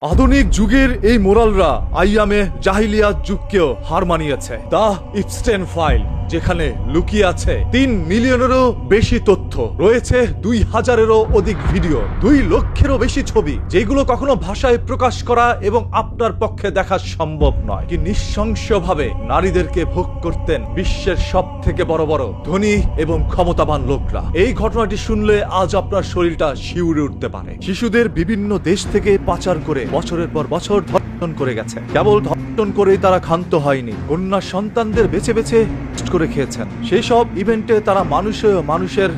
আধুনিক যুগের এই মোরালরা আইয়ামে জাহিলিয়াত যুগকেও হার মানিয়েছে। দা ইপস্টেন ফাইল, যেখানে লুকিয়ে আছে 3 মিলিয়নেরও বেশি তথ্য, রয়েছে 2000-এরও অধিক ভিডিও, 2 লক্ষেরও বেশি ছবি, যেগুলো কখনো ভাষায় প্রকাশ করা এবং আপনার পক্ষে দেখা সম্ভব নয়। কি নৃশংসভাবে নারীদেরকে ভোগ করতেন বিশ্বের সব থেকে বড় বড় ধনী এবং ক্ষমতাবান লোকরা। এই ঘটনাটি শুনলে আজ আপনার শরীরটা শিউরে উঠতে পারে। শিশুদের বিভিন্ন দেশ থেকে পাচার করে বছরের পর বছর ধর্ষণ করে গেছে। কেবল ধর্ষণ করেই তারা ক্ষান্ত হয়নি, কন্যা সন্তানদের বেছে বেছে করে খেয়েছেন। সেই সব ইভেন্টে তারা মানুষের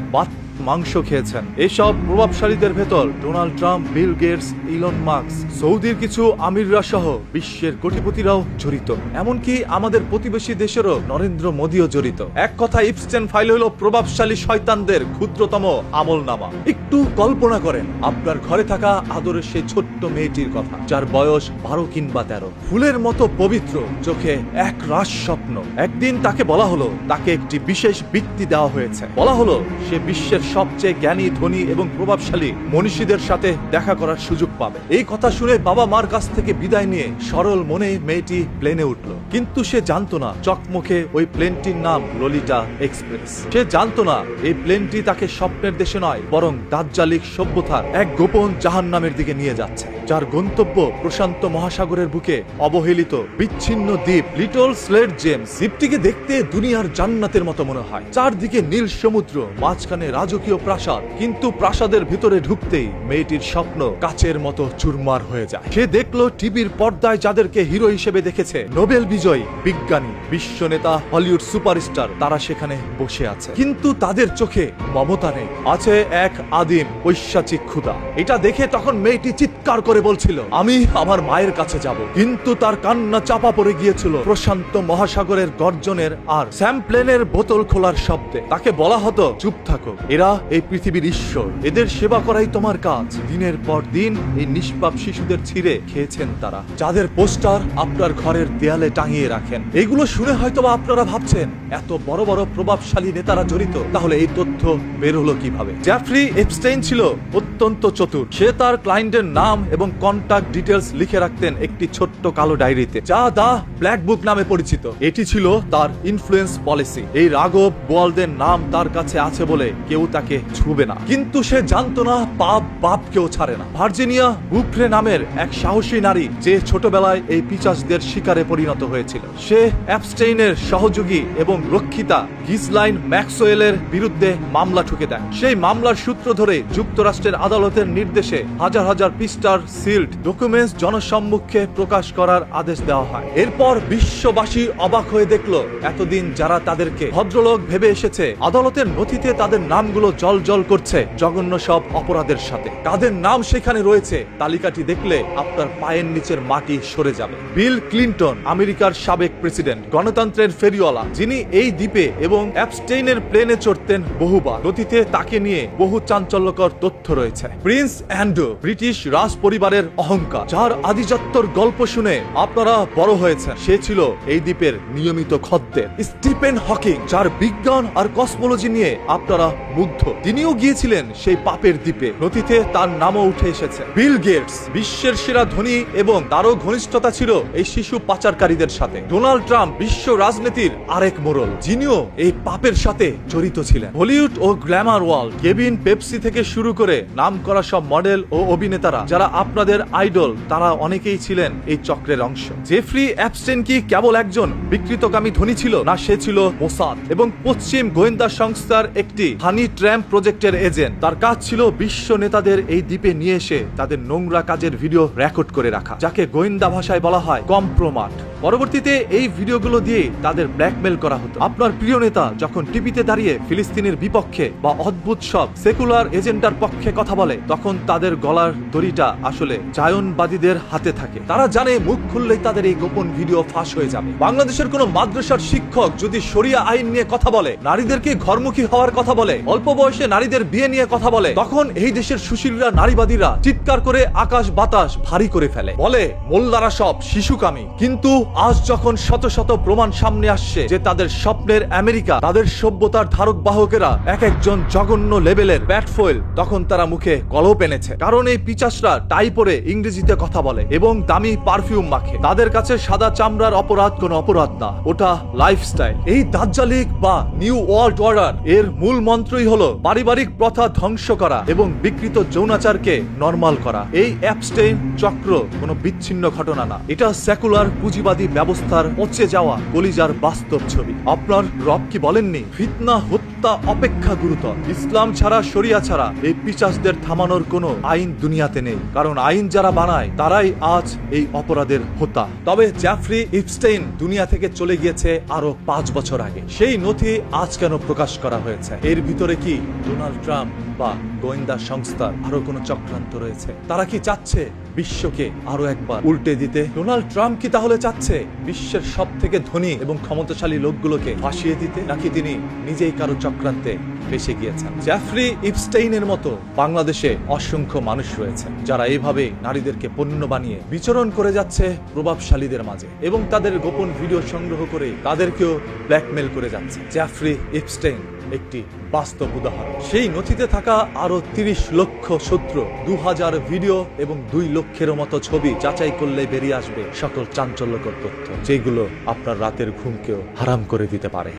মাংস খেয়েছেন। এসব প্রভাবশালীদের ভেতর Donald Trump, Bill Gates, Elon Musk, সৌদির কিছু আমিররা সহ বিশ্বের কোটিপতিরাও জড়িত। এমনকি আমাদের প্রতিবেশী দেশেরও নরেন্দ্র মোদীও জড়িত। এক কথা, ইপস্টেন ফাইল হলো প্রভাবশালী শয়তানদের ক্ষুদ্রতম আমলনামা। একটু কল্পনা করেন আপনার ঘরে থাকা আদরের সেই ছোট্ট মেয়েটির কথা, যার বয়স 12 কিংবা 13, ফুলের মতো পবিত্র, চোখে এক রাস স্বপ্ন। একদিন তাকে বলা হলো তাকে একটি বিশেষ বৃত্তি দেওয়া হয়েছে। বলা হলো সে বিশ্বের সবচেয়ে জ্ঞানী, ধনী এবং প্রভাবশালী মনীষীদের সাথে দেখা করার সুযোগ পাবে। এই কথা শুনে বাবা মার কাছ থেকে বিদায় নিয়ে সরল মনে মেয়েটি প্লেনে উঠল। কিন্তু সে জানতো না চকমকে ওই প্লেনটির নাম ললিতা এক্সপ্রেস। সে জানতো না এই প্লেনটি তাকে স্বপ্নের দেশে নয়, বরং দাজ্জালিক সভ্যতার এক গোপন জাহান্নামের দিকে নিয়ে যাচ্ছে, যার গন্তব্য প্রশান্ত মহাসাগরের বুকে অবহেলিত বিচ্ছিন্ন দ্বীপ লিটল স্লেট জেমস। দ্বীপটিকে দেখতে দুনিয়ার জান্নাতের মতো মনে হয়। চারদিকে নীল সমুদ্র, মাঝখানে রাজকীয় প্রাসাদ। কিন্তু প্রাসাদের ভিতরে ঢুকতেই মেয়েটির স্বপ্ন কাচের মতো চুরমার হয়ে যায়। সে দেখলো টিভির পর্দায় যাদেরকে হিরো হিসেবে দেখেছে, নোবেল বিজয়ী, বিজ্ঞানী, বিশ্ব নেতা, হলিউড সুপারস্টার, তারা সেখানে বসে আছে। কিন্তু তাদের চোখে মমতা নেই, আছে এক আদিম ঐশাচিক ক্ষুধা। এটা দেখে তখন মেয়েটি চিৎকার করে বলছিল, আমি আমার মায়ের কাছে যাব। কিন্তু তার কান্না চাপা পড়ে গিয়েছিল প্রশান্ত মহাসাগরের গর্জনের আর স্যাম্পলেনের বোতল খোলার শব্দে। তাকে বলা হতো, চুপ থাকো, এরা এই পৃথিবীর ঈশ্বর, এদের সেবা করাই তোমার কাজ। দিনের পর দিন এই নিষ্পাপ শিশুদের ছিঁড়ে খেয়েছেন তারা, যাদের পোস্টার আপনার ঘরের দেয়ালে টাঙিয়ে রাখেন। এগুলো শুনে হয়তোবা আপনারা ভাবছেন, এত বড় বড় প্রভাবশালী নেতারা জড়িত, তাহলে এই তথ্য বের হলো কিভাবে? জেফ্রি এপস্টেইন ছিল অত্যন্ত চতুর। সে তার ক্লায়েন্টের নাম এবং কন্টাক্ট ডিটেলস লিখে রাখতেন একটি ছোট্ট কালো ডায়েরিতে, যা দা ব্ল্যাক বুক নামে পরিচিত। এটি ছিল তার ইনফ্লুয়েন্স পলিসি। এই রাঘব বোয়ালদের নাম তার কাছে আছে বলে কেউ তাকে ছুবে না। কিন্তু সে জানতো না পাপ বাপকেও ছাড়ে না। ভার্জিনিয়া বুফ্রে নামের এক সাহসী নারী, যে ছোটবেলায় এই পিচাসদের শিকারে পরিণত হয়েছিল, সে এপস্টেইনের সহযোগী এবং রক্ষিতা গিসলাইন ম্যাক্সওয়েলের বিরুদ্ধে মামলা ঠুকে দেয়। সেই মামলার সূত্র ধরে যুক্তরাষ্ট্রের আদালতের নির্দেশে হাজার হাজার পৃষ্ঠার সিল্ড ডকুমেন্টস জনসম্মুখে প্রকাশ করার আদেশ দেওয়া হয়। এরপর বিশ্ববাসী অবাক হয়ে দেখলো, এতদিন যারা তাদেরকে ভদ্রলোক ভেবে এসেছে, আদালতের নথিতে তাদের নামগুলো জল করছে জঘন্য সব অপরাধের সাথে। কাদের নাম সেখানে রয়েছে, তালিকাটি দেখলে আপনার পায়ের নিচের মাটি সরে যাবে। বিল ক্লিন্টন, আমেরিকার সাবেক প্রেসিডেন্ট, গণতন্ত্রের ফেরিওয়ালা, যিনি এই দ্বীপে এবং এপস্টেইনের প্লেনে চড়তেন বহুবার। নথিতে তাকে নিয়ে বহু চাঞ্চল্যকর তথ্য রয়েছে। প্রিন্স অ্যান্ড্রু, ব্রিটিশ রাজ পরিবারের অহংকার, যার আদিজাত্যর গল্প শুনে আপনারা বড় হয়েছেন, সে ছিল এই দ্বীপের নিয়মিত খদ্দের। স্টিফেন হকিং, যার বিজ্ঞান আর কসমোলজি নিয়ে আপনারা মুগ্ধ, তিনিও গিয়েছিলেন সেই পাপের দ্বীপে। নথিতে তার নামও উঠে এসেছে। বিল গেটস, বিশ্বের সেরা ধনী, এবং তারও ঘনিষ্ঠতা ছিল এই শিশু পাচারকারীদের সাথে। ডোনাল্ড ট্রাম্প, বিশ্ব রাজনীতির আরেক মোড়ল, যিনিও এই পাপের সাথে জড়িত ছিলেন। হলিউড ও গ্ল্যামার ওয়ার্ল্ড, কেভিন পেপসি থেকে শুরু করে নাম করা সব মডেল ও অভিনেতারা যারা আপনাদের আইডল, তারা অনেকেই ছিলেন এই চক্রের অংশ। জেফ্রি এপস্টেইন কি কেবল একজন বিকৃতকামী ধনী ছিল? না, সে ছিল মোসাদ এবং পশ্চিম গোয়েন্দা সংস্থার একটি হানি ট্র্যাপ প্রজেক্টের এজেন্ট। তার কাজ ছিল বিশ্ব নেতাদের এই দ্বীপে নিয়ে এসে তাদের নোংরা কাজের ভিডিও রেকর্ড করে রাখা, যাকে গোয়েন্দা ভাষায় বলা হয় কম্প্রোমাট। পরবর্তীতে এই ভিডিওগুলো দিয়ে তাদের ব্ল্যাকমেল করা হতো। আপনার প্রিয় নেতা যখন টিভিতে দাঁড়িয়ে ফিলিস্তিনের বিপক্ষে বা অদ্ভুত সব সেকুলার এজেন্ডার পক্ষে কথা বলে, তখন তাদের গলার দড়িটা আসলে জায়নবাদীদের হাতে থাকে। তারা জানে মুখ খুললেই তাদের এই গোপন ভিডিও ফাঁস হয়ে যাবে। বাংলাদেশের কোন মাদ্রাসার শিক্ষক যদি শরিয়া আইন নিয়ে কথা বলে, নারীদেরকে ঘরমুখী হওয়ার কথা বলে, অল্প বয়সে নারীদের বিয়ে নিয়ে কথা বলে, তখন এই দেশের সুশীলরা নারীবাদীরা চিৎকার করে আকাশ বাতাস ভারী করে ফেলে, বলে মোল্লারা সব শিশুকামী। কিন্তু আজ যখন শত শত প্রমাণ সামনে আসছে যে তাদের স্বপ্নের আমেরিকা, তাদের সভ্যতার ধারক বাহকেরা এক একজন জঘন্য লেভেলের ব্যাটফয়েল, তখন তারা মুখে কলপ এনেছে। কারণ এই পিচাসরা টাই পরে ইংরেজিতে কথা বলে এবং দামি পারফিউম মাখে। তাদের কাছে সাদা চামড়ার অপরাধ কোনো অপরাধ না, ওটা লাইফস্টাইল। এই দাজ্জালিক বা নিউ ওয়ার্ল্ড অর্ডার এর মূল মন্ত্রই হলো পারিবারিক প্রথা ধ্বংস করা এবং বিকৃত যৌনাচারকে নরমাল করা। এই অ্যাপস্টেইন চক্র কোনো বিচ্ছিন্ন ঘটনা না, এটা সেকুলার পুঁজিবাদী ব্যবস্থার পচে যাওয়া কলিজার বাস্তব ছবি। আপনার রব কি বলেননি, ফিতনা হত্যা অপেক্ষা গুরুতর। ইসলাম ছাড়া, শরিয়া ছাড়া এই পিচাসদের থামানোর কোনো আইন দুনিয়াতে নেই, কারণ আইন যারা বানায় তারাই আজ এই অপরাধের হোতা। তবে জেফ্রি ইপস্টেইন দুনিয়া থেকে চলে গিয়েছে আরো 5 বছর আগে। সেই নথি আজ কেন প্রকাশ করা হয়েছে? এর ভিতরে কি ডোনাল্ড ট্রাম্প বা গোয়েন্দা সংস্থার আরো কোনো চক্রান্ত রয়েছে? তারা কি চাচ্ছে বিশ্বকে আরো একবার উল্টে দিতে? ডোনাল্ড ট্রাম্প কি তাহলে চাচ্ছে বিশ্বের সব থেকে ধনী এবং ক্ষমতাশালী লোকগুলোকে ফাঁসিয়ে দিতে, নাকি তিনি নিজেই কারো চক্রান্তে ফেসে গিয়েছেন? জেফ্রি ইপস্টেইনের মতো বাংলাদেশে অসংখ্য মানুষ রয়েছে যারা এইভাবে নারীদেরকে পণ্য বানিয়ে বিচরণ করে যাচ্ছে প্রভাবশালীদের মাঝে এবং তাদের গোপন ভিডিও সংগ্রহ করে তাদেরকেও ব্ল্যাকমেল করে যাচ্ছে। জেফ্রি ইপস্টেইন একটি বাস্তব উদাহরণ। সেই নথিতে থাকা আরো 30 লক্ষ সূত্র, 2000 ভিডিও এবং 2 লক্ষেরও মতো ছবি যাচাই করলে বেরিয়ে আসবে সকল চাঞ্চল্যকর তথ্য, যেগুলো আপনার রাতের ঘুমকেও হারাম করে দিতে পারে।